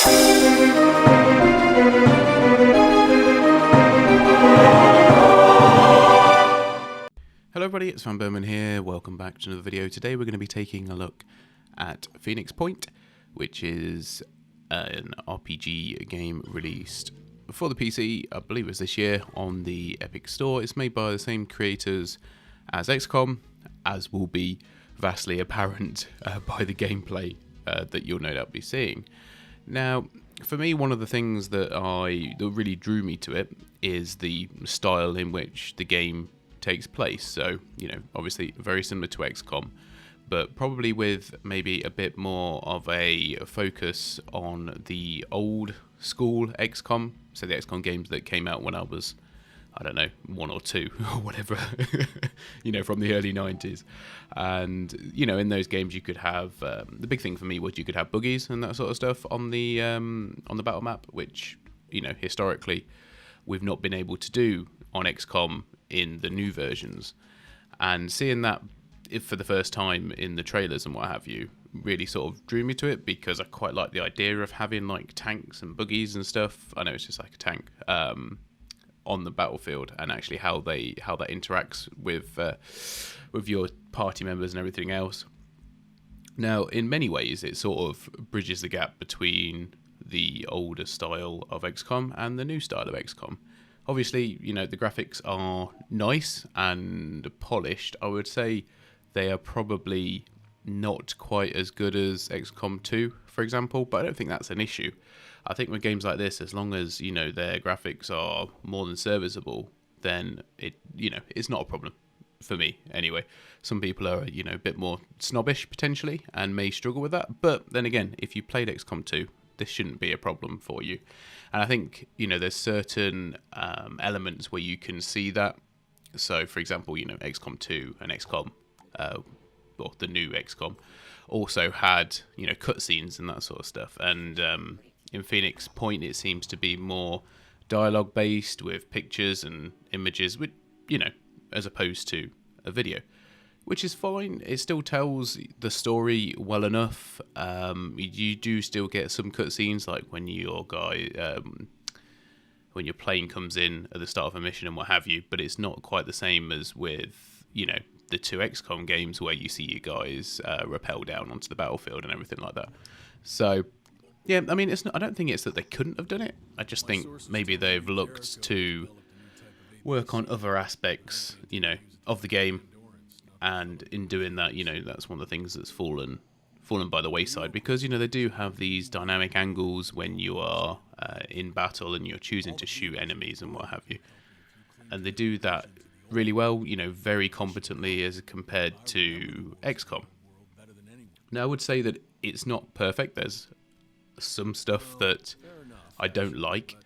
Hello everybody, it's vanburman here, welcome back to another video. Today we're going to be taking a look at Phoenix Point, which is an RPG game released for the PC, I believe it was this year, on the Epic Store. It's made by the same creators as XCOM, as will be vastly apparent by the gameplay that you'll no doubt be seeing. Now, for me, one of the things that really drew me to it is the style in which the game takes place. So, you know, obviously very similar to XCOM, but probably with maybe a bit more of a focus on the old school XCOM. So the XCOM games that came out when I was, I don't know, 1 or 2 or whatever, you know, from the early 90s. And, you know, in those games you could have, the big thing for me was you could have buggies and that sort of stuff on the battle map, which, you know, historically we've not been able to do on XCOM in the new versions. And seeing that for the first time in the trailers and what have you really sort of drew me to it, because I quite like the idea of having like tanks and buggies and stuff. I know it's just like a tank on the battlefield, and actually how that interacts with your party members and everything else. Now, in many ways, it sort of bridges the gap between the older style of XCOM and the new style of XCOM. Obviously, you know, the graphics are nice and polished. I would say they are probably not quite as good as XCOM 2, for example, but I don't think that's an issue. I think with games like this, as long as, you know, their graphics are more than serviceable, then it's not a problem for me anyway. Some people are, you know, a bit more snobbish potentially and may struggle with that, but then again, if you played XCOM 2, this shouldn't be a problem for you. And I think, you know, there's certain elements where you can see that. So, for example, you know, XCOM 2 and XCOM, or the new XCOM, also had, you know, cutscenes and that sort of stuff. And in Phoenix Point, it seems to be more dialogue based with pictures and images, which, you know, as opposed to a video, which is fine. It still tells the story well enough. You do still get some cutscenes, like when your plane comes in at the start of a mission and what have you, but it's not quite the same as with, you know, the 2 XCOM games where you see you guys rappel down onto the battlefield and everything like that. So, yeah, I mean, I don't think it's that they couldn't have done it. I just think maybe they've looked to work on other aspects, you know, of the game. And in doing that, you know, that's one of the things that's fallen by the wayside, because, you know, they do have these dynamic angles when you are in battle and you're choosing to shoot enemies and what have you. And they do that really well, you know, very competently as compared to XCOM. Now, I would say that it's not perfect. There's some stuff that I don't like.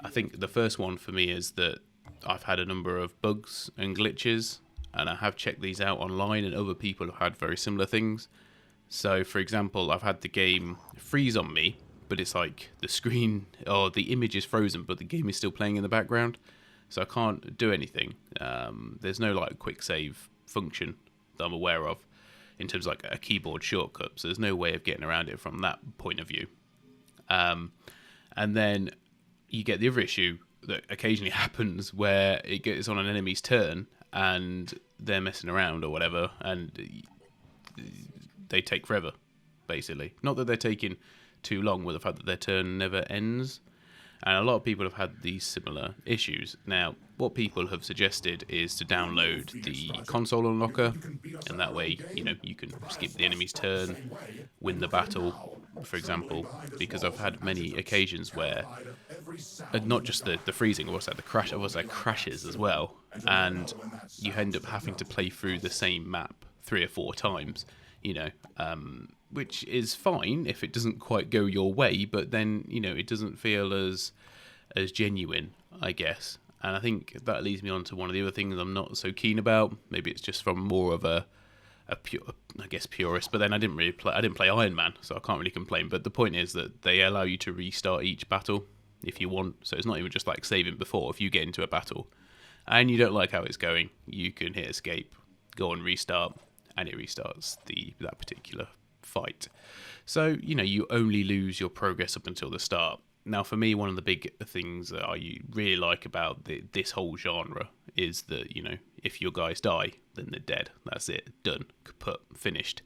I think the first one for me is that I've had a number of bugs and glitches, and I have checked these out online, and other people have had very similar things. So, for example, I've had the game freeze on me, but it's like the screen or the image is frozen, but the game is still playing in the background. So I can't do anything. There's no like quick save function that I'm aware of in terms of like a keyboard shortcut. So there's no way of getting around it from that point of view. And then you get the other issue that occasionally happens where it gets on an enemy's turn and they're messing around or whatever, and they take forever, basically. Not that they're taking too long with the fact that their turn never ends. And a lot of people have had these similar issues. Now, what people have suggested is to download the console unlocker, and that way, you know, you can skip the enemy's turn, win the battle, for example, because I've had many occasions where not just the freezing, also the crash, also crashes as well, and you end up having to play through the same map 3 or 4 times, you know, which is fine if it doesn't quite go your way, but then, you know, it doesn't feel as genuine, I guess. And I think that leads me on to one of the other things I'm not so keen about. Maybe it's just from more of a pure, I guess, purist, but then I didn't play Iron Man, so I can't really complain. But the point is that they allow you to restart each battle if you want, so it's not even just like saving before. If you get into a battle and you don't like how it's going, you can hit escape, go and restart, and it restarts that particular fight. So, you only lose your progress up until the start. Now, for me, one of the big things that I really like about this whole genre is that, if your guys die, then they're dead. That's it. Done. Kaput. Finished.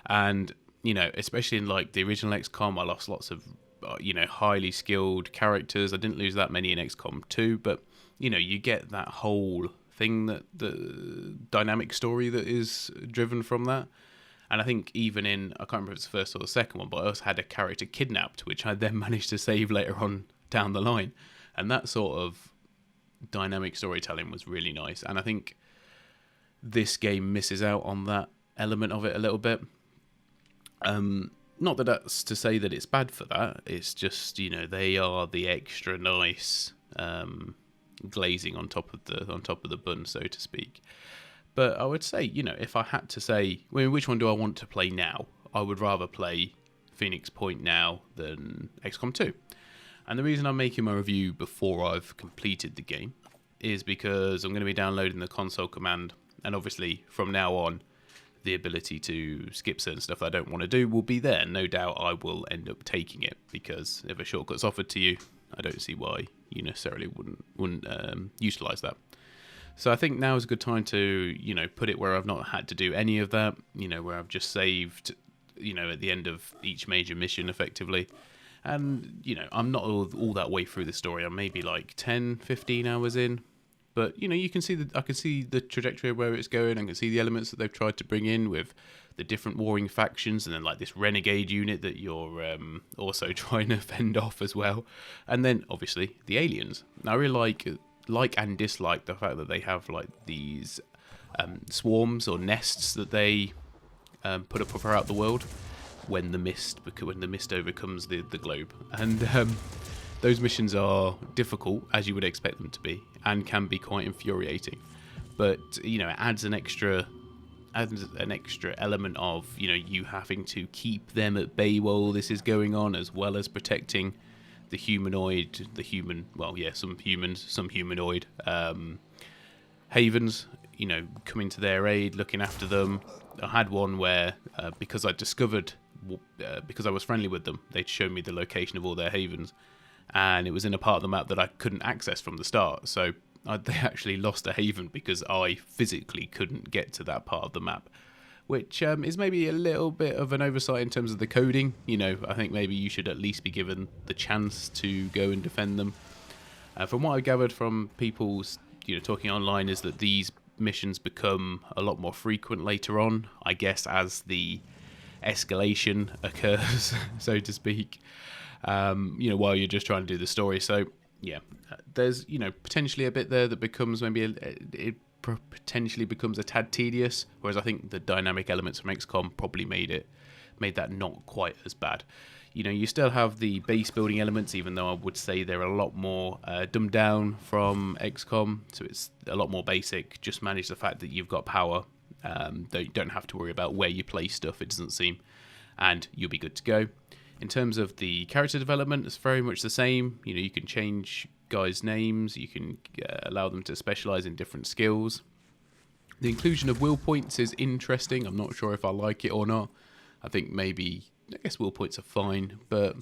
And, especially in, like, the original XCOM, I lost lots of, highly skilled characters. I didn't lose that many in XCOM 2, but, you get that whole thing, that the dynamic story that is driven from that. And I think even I can't remember if it's the first or the second one, but I also had a character kidnapped, which I then managed to save later on down the line. And that sort of dynamic storytelling was really nice. And I think this game misses out on that element of it a little bit. Not that that's to say that it's bad for that. It's just, they are the extra nice glazing on top of the bun, so to speak. But I would say, if I had to say, which one do I want to play now? I would rather play Phoenix Point now than XCOM 2. And the reason I'm making my review before I've completed the game is because I'm going to be downloading the console command. And obviously, from now on, the ability to skip certain stuff that I don't want to do will be there. No doubt I will end up taking it, because if a shortcut's offered to you, I don't see why you necessarily wouldn't utilise that. So I think now is a good time to, put it where I've not had to do any of that, where I've just saved, at the end of each major mission effectively. And, I'm not all that way through the story. I'm maybe like 10, 15 hours in. But, you can see I can see the trajectory of where it's going. I can see the elements that they've tried to bring in with the different warring factions, and then like this renegade unit that you're also trying to fend off as well. And then, obviously, the aliens. Now, I really like and dislike the fact that they have like these swarms or nests that they put up throughout the world when the mist overcomes the globe. And those missions are difficult, as you would expect them to be, and can be quite infuriating. But it adds an extra element of you having to keep them at bay while this is going on, as well as protecting some humans, some humanoid havens, coming to their aid, looking after them. I had one where, because I was friendly with them, they'd show me the location of all their havens, and it was in a part of the map that I couldn't access from the start. So they actually lost a haven because I physically couldn't get to that part of the map. Which is maybe a little bit of an oversight in terms of the coding. I think maybe you should at least be given the chance to go and defend them. From what I gathered from people's talking online, is that these missions become a lot more frequent later on, I guess, as the escalation occurs, so to speak, while you're just trying to do the story. So, yeah, there's, potentially a bit there that becomes maybe it potentially becomes a tad tedious, whereas I think the dynamic elements from XCOM probably made that not quite as bad. You still have the base building elements, even though I would say they're a lot more dumbed down from XCOM, so it's a lot more basic. Just manage the fact that you've got power. You don't have to worry about where you place stuff, it doesn't seem, and you'll be good to go. In terms of the character development, it's very much the same. You can change guys' names, you can allow them to specialise in different skills. The inclusion of will points is interesting. I'm not sure if I like it or not. I guess will points are fine, but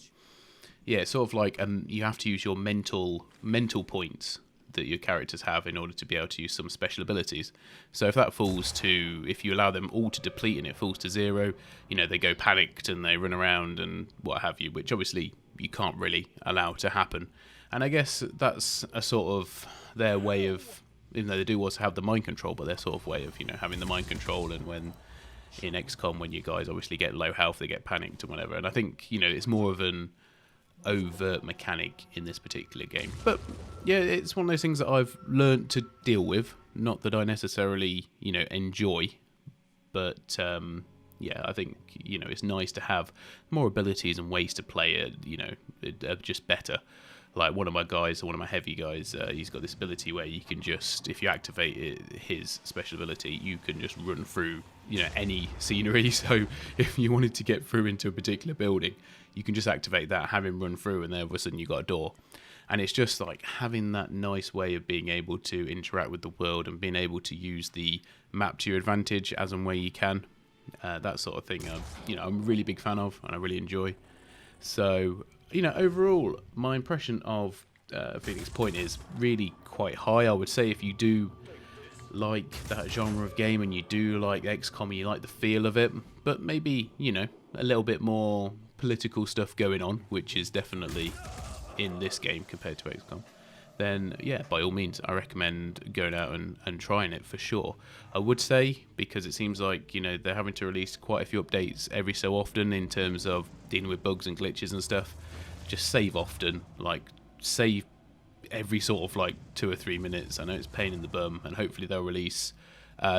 yeah, it's sort of like you have to use your mental points that your characters have in order to be able to use some special abilities. So if you allow them all to deplete and it falls to 0, they go panicked and they run around and what have you, which obviously you can't really allow to happen. And I guess that's a sort of their way of, even though they do also have the mind control, but their sort of way of, having the mind control. And when in XCOM, when you guys obviously get low health, they get panicked and whatever. And I think, it's more of an overt mechanic in this particular game. But yeah, it's one of those things that I've learned to deal with. Not that I necessarily, enjoy, but yeah, I think, it's nice to have more abilities and ways to play it, just better. Like one of my heavy guys, he's got this ability where you can just, if you activate his special ability, you can just run through, any scenery. So if you wanted to get through into a particular building, you can just activate that, have him run through, and then all of a sudden you got a door. And it's just like having that nice way of being able to interact with the world and being able to use the map to your advantage as and where you can. That sort of thing, I'm a really big fan of, and I really enjoy. So, overall, my impression of Phoenix Point is really quite high. I would say if you do like that genre of game and you do like XCOM and you like the feel of it, but maybe, a little bit more political stuff going on, which is definitely in this game compared to XCOM, then yeah, by all means, I recommend going out and trying it for sure. I would say, because it seems like, they're having to release quite a few updates every so often in terms of dealing with bugs and glitches and stuff, just save often, like save every sort of like 2 or 3 minutes. I know it's a pain in the bum, and hopefully they'll release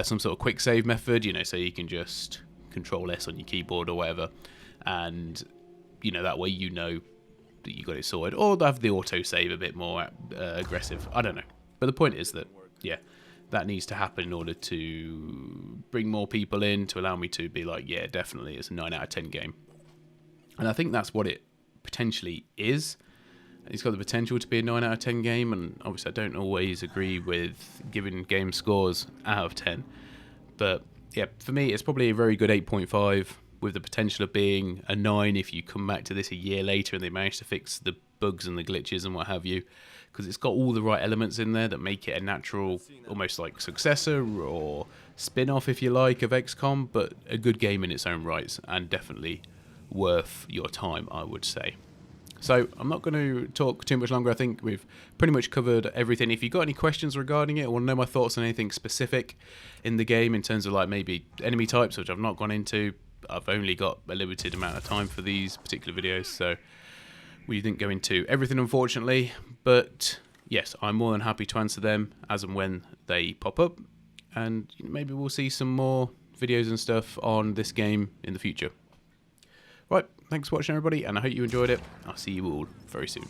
some sort of quick save method, so you can just Control S on your keyboard or whatever, and that way that you got it sorted, or they'll have the auto save a bit more aggressive. I don't know, but the point is that that needs to happen in order to bring more people in, to allow me to be like, yeah, definitely it's a 9 out of 10 game. And I think that's what it potentially is. It's got the potential to be a 9 out of 10 game, and obviously I don't always agree with giving game scores out of 10. But yeah, for me, it's probably a very good 8.5, with the potential of being a 9 if you come back to this a year later and they manage to fix the bugs and the glitches and what have you, because it's got all the right elements in there that make it a natural, almost like successor or spin-off, if you like, of XCOM, but a good game in its own rights, and definitely worth your time, I would say. So I'm not going to talk too much longer. I think we've pretty much covered everything. If you've got any questions regarding it, or want to know my thoughts on anything specific in the game in terms of like maybe enemy types, which I've not gone into, I've only got a limited amount of time for these particular videos, so we didn't go into everything, unfortunately. But yes, I'm more than happy to answer them as and when they pop up, and maybe we'll see some more videos and stuff on this game in the future. Right, thanks for watching, everybody, and I hope you enjoyed it. I'll see you all very soon.